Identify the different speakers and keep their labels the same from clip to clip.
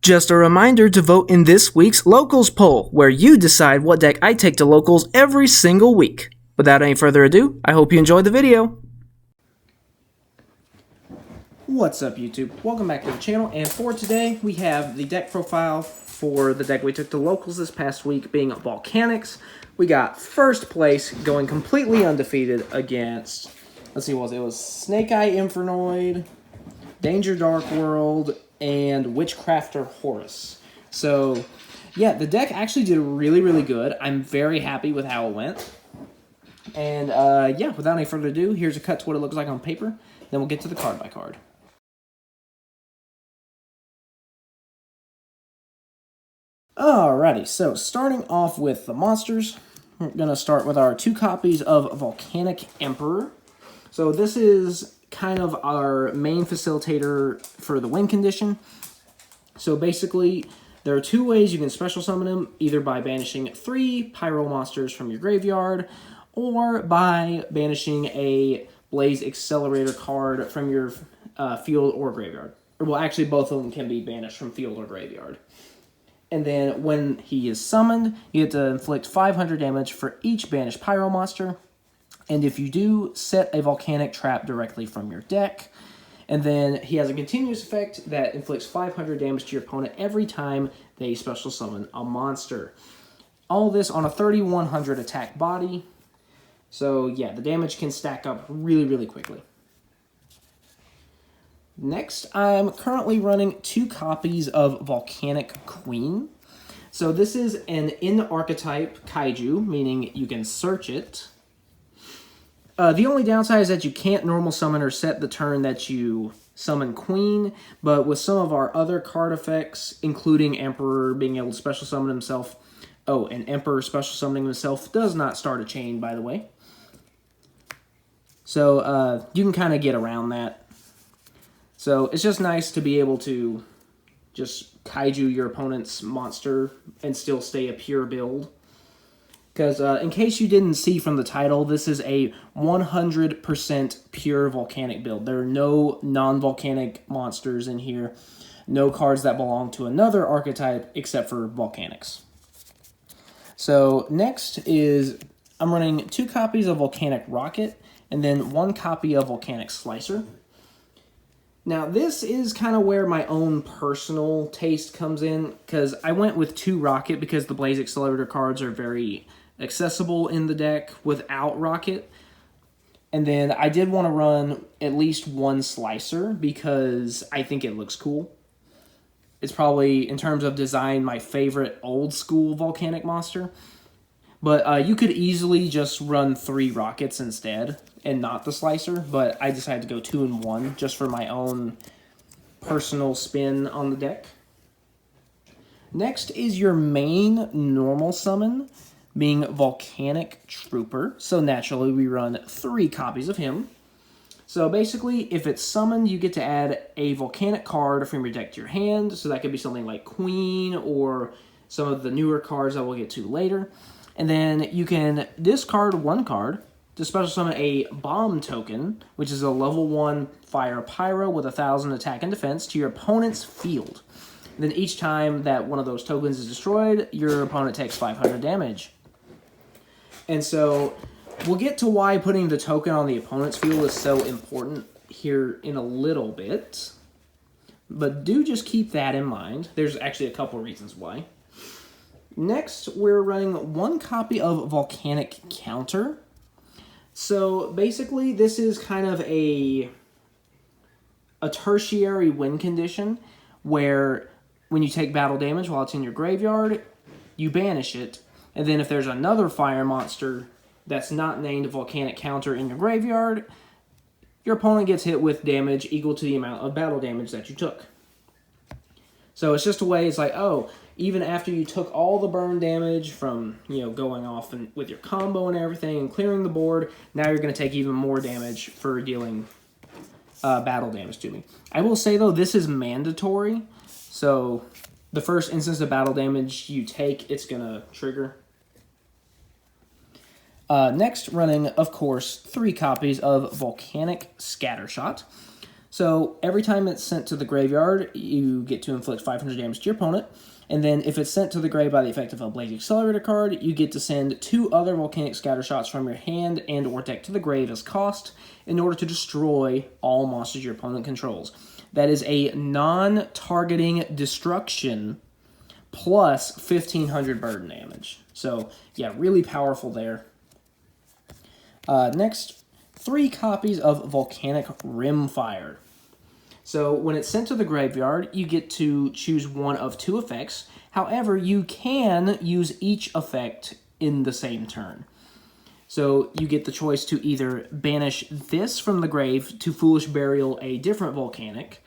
Speaker 1: Just a reminder to vote in this week's Locals poll, where you decide what deck I take to Locals every single week. Without any further ado, I hope you enjoyed the video. What's up, YouTube? Welcome back to the channel, and for today, we have the deck profile for the deck we took to Locals this past week, being Volcanics. We got first place, going completely undefeated against, let's see what it was, Snake Eye Infernoid, Danger Dark World, and Witchcrafter Horus. So, yeah, the deck actually did really good. I'm very happy with how it went. And, yeah, without any further ado, here's a cut to what it looks like on paper. Then we'll get to the card by card. Alrighty, so starting off with the monsters, we're going to start with our 2 copies of Volcanic Emperor. So this is kind of our main facilitator for the win condition. So basically, there are 2 ways you can special summon him, either by banishing 3 Pyro monsters from your graveyard, or by banishing a Blaze Accelerator card from your field or graveyard. Well, actually, both of them can be banished from field or graveyard. And then when he is summoned, you get to inflict 500 damage for each banished Pyro monster. And if you do, set a Volcanic trap directly from your deck. And then he has a continuous effect that inflicts 500 damage to your opponent every time they special summon a monster. All this on a 3100 attack body. So yeah, the damage can stack up really quickly. Next, I'm currently running 2 copies of Volcanic Queen. So this is an in-archetype kaiju, meaning you can search it. The only downside is that you can't normal summon or set the turn that you summon Queen, but with some of our other card effects, including Emperor being able to special summon himself, and Emperor special summoning himself does not start a chain, by the way. So you can kind of get around that. So it's just nice to be able to just kaiju your opponent's monster and still stay a pure build. Because in case you didn't see from the title, this is a 100% pure Volcanic build. There are no non-Volcanic monsters in here. No cards that belong to another archetype except for Volcanics. So next is, I'm running 2 copies of Volcanic Rocket and then 1 copy of Volcanic Slicer. Now, this is kind of where my own personal taste comes in, because I went with 2 Rocket because the Blaze Accelerator cards are very accessible in the deck without Rocket. And then I did want to run at least 1 Slicer because I think it looks cool. It's probably, in terms of design, my favorite old-school Volcanic monster. But you could easily just run 3 Rockets instead and not the Slicer, but I decided to go 2 and 1 just for my own personal spin on the deck. Next is your main normal summon, being Volcanic Trooper. So naturally we run 3 copies of him. So basically, if it's summoned, you get to add a Volcanic card from your deck to your hand. So that could be something like Queen or some of the newer cards that we'll get to later. And then you can discard 1 card to special summon a Bomb token, which is a level 1 Fire Pyro with 1000 attack and defense to your opponent's field. And then each time that one of those tokens is destroyed, your opponent takes 500 damage. And so we'll get to why putting the token on the opponent's field is so important here in a little bit. But do just keep that in mind. There's actually a couple reasons why. Next, we're running 1 copy of Volcanic Counter. So basically, this is kind of a tertiary win condition where when you take battle damage while it's in your graveyard, you banish it. And then if there's another fire monster that's not named Volcanic Counter in your graveyard, your opponent gets hit with damage equal to the amount of battle damage that you took. So it's just a way, it's like, oh, even after you took all the burn damage from, going off and with your combo and everything and clearing the board, now you're going to take even more damage for dealing battle damage to me. I will say, though, this is mandatory. So the first instance of battle damage you take, it's going to trigger. Next, running, of course, 3 copies of Volcanic Scattershot. So every time it's sent to the graveyard, you get to inflict 500 damage to your opponent. And then if it's sent to the grave by the effect of a Blaze Accelerator card, you get to send 2 other Volcanic Scatter Shots from your hand and or deck to the grave as cost in order to destroy all monsters your opponent controls. That is a non-targeting destruction plus 1500 burden damage. So yeah, really powerful there. Next, 3 copies of Volcanic Rimfire. So when it's sent to the graveyard, you get to choose one of 2 effects. However, you can use each effect in the same turn. So you get the choice to either banish this from the grave to Foolish Burial a different Volcanic,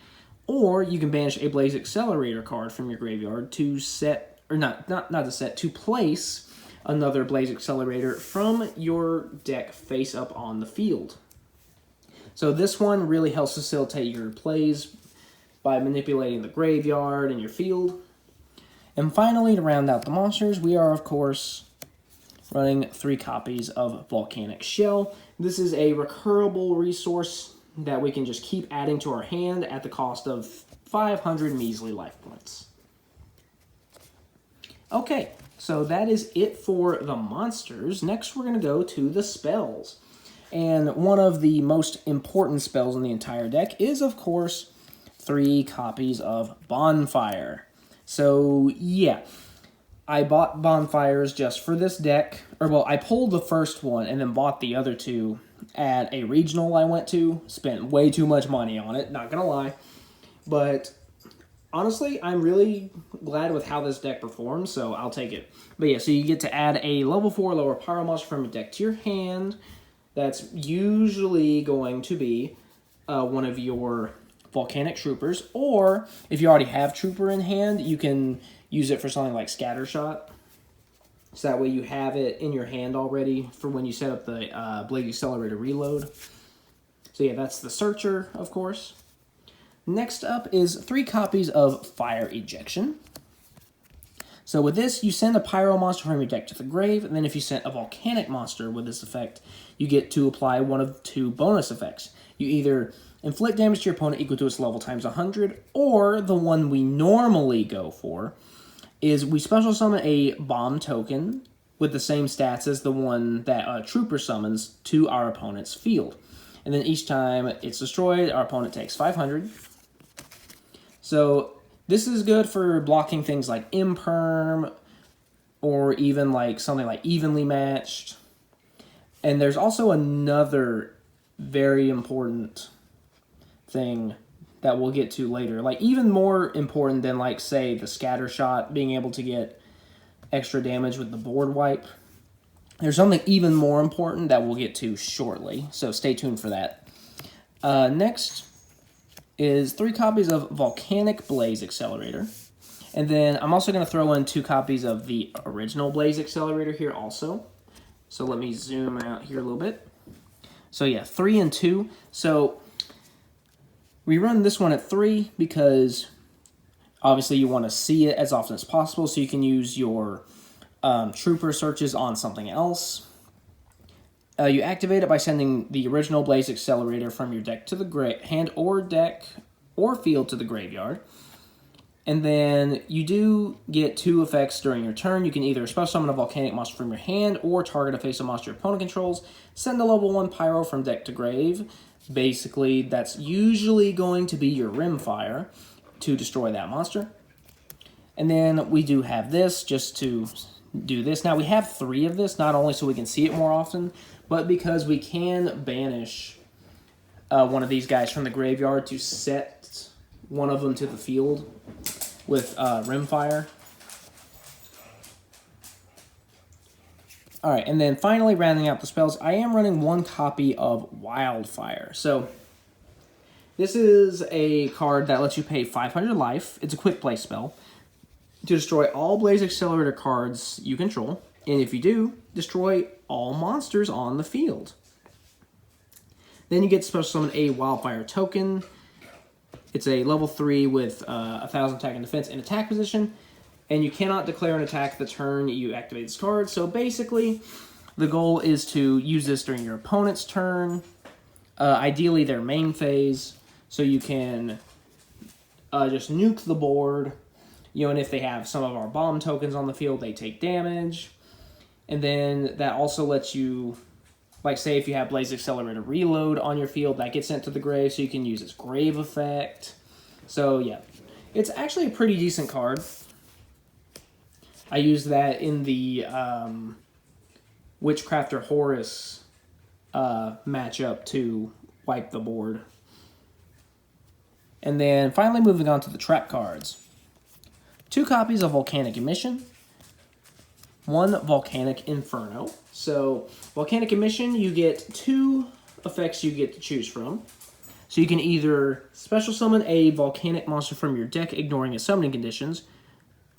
Speaker 1: or you can banish a Blaze Accelerator card from your graveyard to set, or not to set, to place another Blaze Accelerator from your deck face up on the field. So this one really helps facilitate your plays by manipulating the graveyard and your field. And finally, to round out the monsters, we are, of course, running 3 copies of Volcanic Shell. This is a recurable resource that we can just keep adding to our hand at the cost of 500 measly life points. Okay, so that is it for the monsters. Next, we're going to go to the spells. And one of the most important spells in the entire deck is, of course, 3 copies of Bonfire. So, yeah, I bought Bonfires just for this deck. Or, well, I pulled the first one and then bought the other 2 at a regional I went to. Spent way too much money on it, not gonna lie. But honestly, I'm really glad with how this deck performs, so I'll take it. But yeah, so you get to add a level 4 lower Pyro monster from your deck to your hand. That's usually going to be one of your Volcanic Troopers, or if you already have Trooper in hand, you can use it for something like Scatter Shot. So that way you have it in your hand already for when you set up the Blaze Accelerator reload. So yeah, that's the Searcher, of course. Next up is 3 copies of Fire Ejection. So with this, you send a Pyro monster from your deck to the grave, and then if you send a Volcanic monster with this effect, you get to apply one of 2 bonus effects. You either inflict damage to your opponent equal to its level times 100, or the one we normally go for is we special summon a bomb token with the same stats as the one that a Trooper summons to our opponent's field. And then each time it's destroyed, our opponent takes 500. So this is good for blocking things like Imperm, or even like something like Evenly Matched. And there's also another very important thing that we'll get to later. Like even more important than like, say, the Scatter Shot, being able to get extra damage with the board wipe. There's something even more important that we'll get to shortly, so stay tuned for that. Next is 3 copies of Volcanic Blaze Accelerator. And then I'm also going to throw in 2 copies of the original Blaze Accelerator here also. So let me zoom out here a little bit. So yeah, 3 and 2. So we run this one at 3 because obviously you want to see it as often as possible, so you can use your Trooper searches on something else. You activate it by sending the original Blaze Accelerator from your deck to the hand or deck or field to the graveyard. And then you do get 2 effects during your turn. You can either special summon a Volcanic monster from your hand or target a face-up monster your opponent controls. Send a level 1 Pyro from deck to grave. Basically, that's usually going to be your Rimfire to destroy that monster. And then we do have this just to do this. Now, we have 3 of this, not only so we can see it more often, but because we can banish one of these guys from the graveyard to set one of them to the field with Rimfire. Alright, and then finally rounding out the spells, I am running 1 copy of Wildfire. So, this is a card that lets you pay 500 life. It's a quick play spell to destroy all Blaze Accelerator cards you control. And if you do, destroy all monsters on the field. Then you get to special summon a Wildfire token. It's a level 3 with 1,000 attack and defense in attack position. And you cannot declare an attack the turn you activate this card. So basically, the goal is to use this during your opponent's turn. Ideally, their main phase. So you can just nuke the board. You know, and if they have some of our bomb tokens on the field, they take damage. And then that also lets you, like say if you have Blaze Accelerator Reload on your field, that gets sent to the grave, so you can use its grave effect. So yeah, it's actually a pretty decent card. I used that in the Witchcrafter Horus matchup to wipe the board. And then finally moving on to the trap cards. 2 copies of Volcanic Emission. 1 Volcanic Inferno. So Volcanic Emission, you get 2 effects you get to choose from. So you can either special summon a volcanic monster from your deck, ignoring its summoning conditions,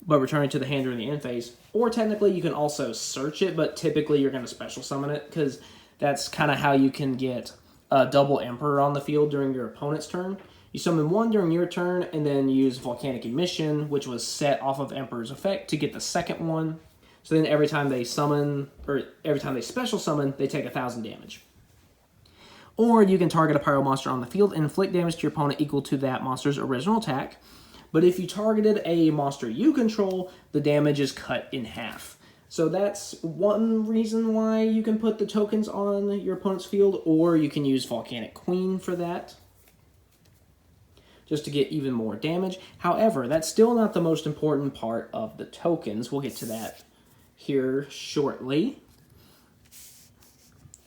Speaker 1: but returning to the hand during the end phase. Or technically you can also search it, but typically you're going to special summon it, because that's kind of how you can get a double Emperor on the field during your opponent's turn. You summon 1 during your turn, and then use Volcanic Emission, which was set off of Emperor's effect, to get the second one. So then every time they summon, or every time they special summon, they take 1,000 damage. Or you can target a pyro monster on the field and inflict damage to your opponent equal to that monster's original attack. But if you targeted a monster you control, the damage is cut in half. So that's one reason why you can put the tokens on your opponent's field, or you can use Volcanic Queen for that, just to get even more damage. However, that's still not the most important part of the tokens. We'll get to that here shortly.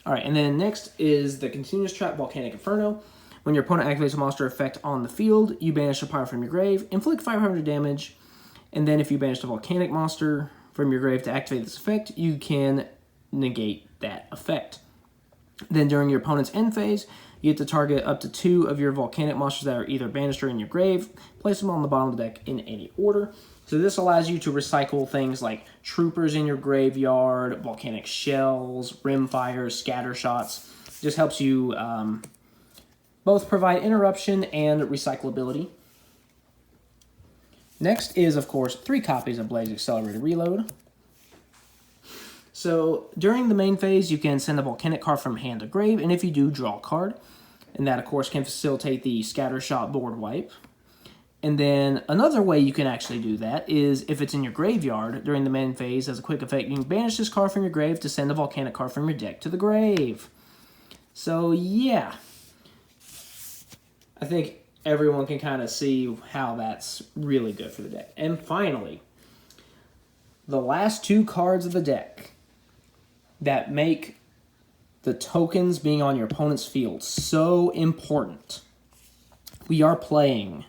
Speaker 1: Alright, and then next is the Continuous Trap Volcanic Inferno. When your opponent activates a monster effect on the field, you banish a pyro from your grave, inflict 500 damage, and then if you banish a volcanic monster from your grave to activate this effect, you can negate that effect. Then during your opponent's end phase, you get to target up to 2 of your volcanic monsters that are either banished or in your grave, place them on the bottom of the deck in any order. So this allows you to recycle things like troopers in your graveyard, volcanic shells, rimfires, scatter shots. Just helps you both provide interruption and recyclability. Next is, of course, 3 copies of Blaze Accelerated Reload. So during the main phase, you can send a volcanic card from hand to grave, and if you do, draw a card. And that, of course, can facilitate the scatter shot board wipe. And then another way you can actually do that is if it's in your graveyard during the main phase, as a quick effect, you can banish this card from your grave to send a volcanic card from your deck to the grave. So yeah, I think everyone can kind of see how that's really good for the deck. And finally, the last 2 cards of the deck that make the tokens being on your opponent's field so important. We are playing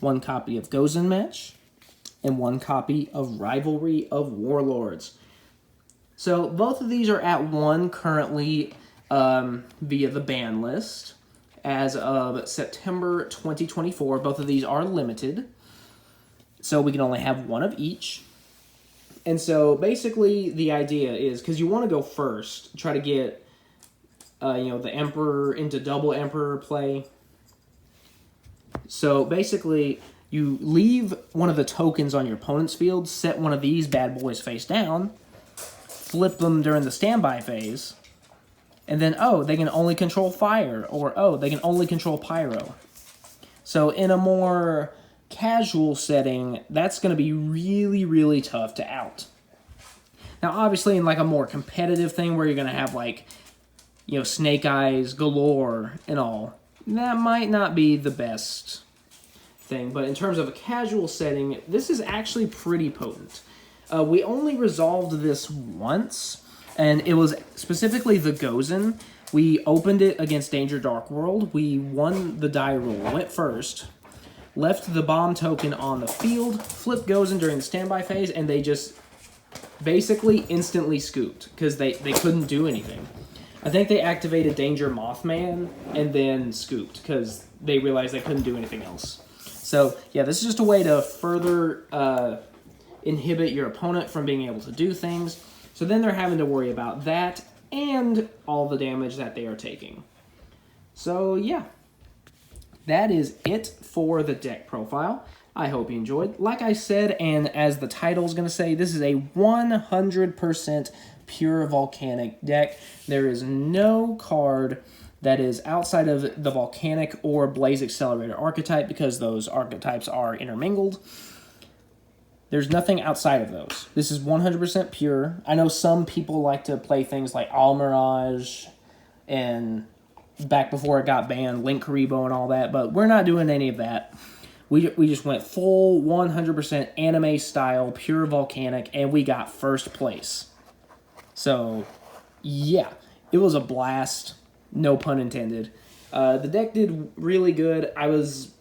Speaker 1: 1 copy of Gozen Match and 1 copy of Rivalry of Warlords. So both of these are at 1 currently via the ban list. As of September 2024, both of these are limited, so we can only have 1 of each. And so basically the idea is, because you want to go first, try to get the Emperor into double Emperor play. So basically you leave one of the tokens on your opponent's field, set one of these bad boys face down, flip them during the standby phase, and then, oh, they can only control fire, or, oh, they can only control pyro. So in a more casual setting, that's going to be really, really tough to out. Now, obviously, in like a more competitive thing where you're going to have like, snake eyes galore and all, that might not be the best thing. But in terms of a casual setting, this is actually pretty potent. We only resolved this once, and it was specifically the Gozen. We opened it against Danger Dark World. We won the die roll, went first, left the bomb token on the field, flipped Gozen during the standby phase, and they just basically instantly scooped because they couldn't do anything. I think they activated Danger Mothman and then scooped because they realized they couldn't do anything else. So yeah, this is just a way to further inhibit your opponent from being able to do things. So then they're having to worry about that and all the damage that they are taking. So yeah, that is it for the deck profile. I hope you enjoyed. Like I said, and as the title is going to say, this is a 100% pure volcanic deck. There is no card that is outside of the Volcanic or Blaze Accelerator archetype, because those archetypes are intermingled. There's nothing outside of those. This is 100% pure. I know some people like to play things like All Mirage and back before it got banned, Link Karibo and all that, but we're not doing any of that. We just went full 100% anime style, pure Volcanic, and we got first place. So, yeah, it was a blast, no pun intended. The deck did really good. I was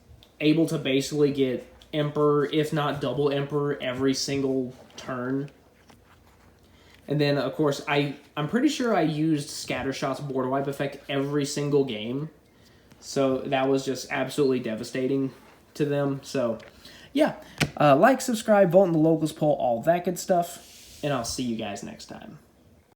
Speaker 1: able to basically get Emperor, if not double Emperor, every single turn. And then, of course, I'm pretty sure I used Scattershot's Board Wipe effect every single game. So that was just absolutely devastating to them. So, yeah. Like, subscribe, vote in the locals poll, all that good stuff. And I'll see you guys next time.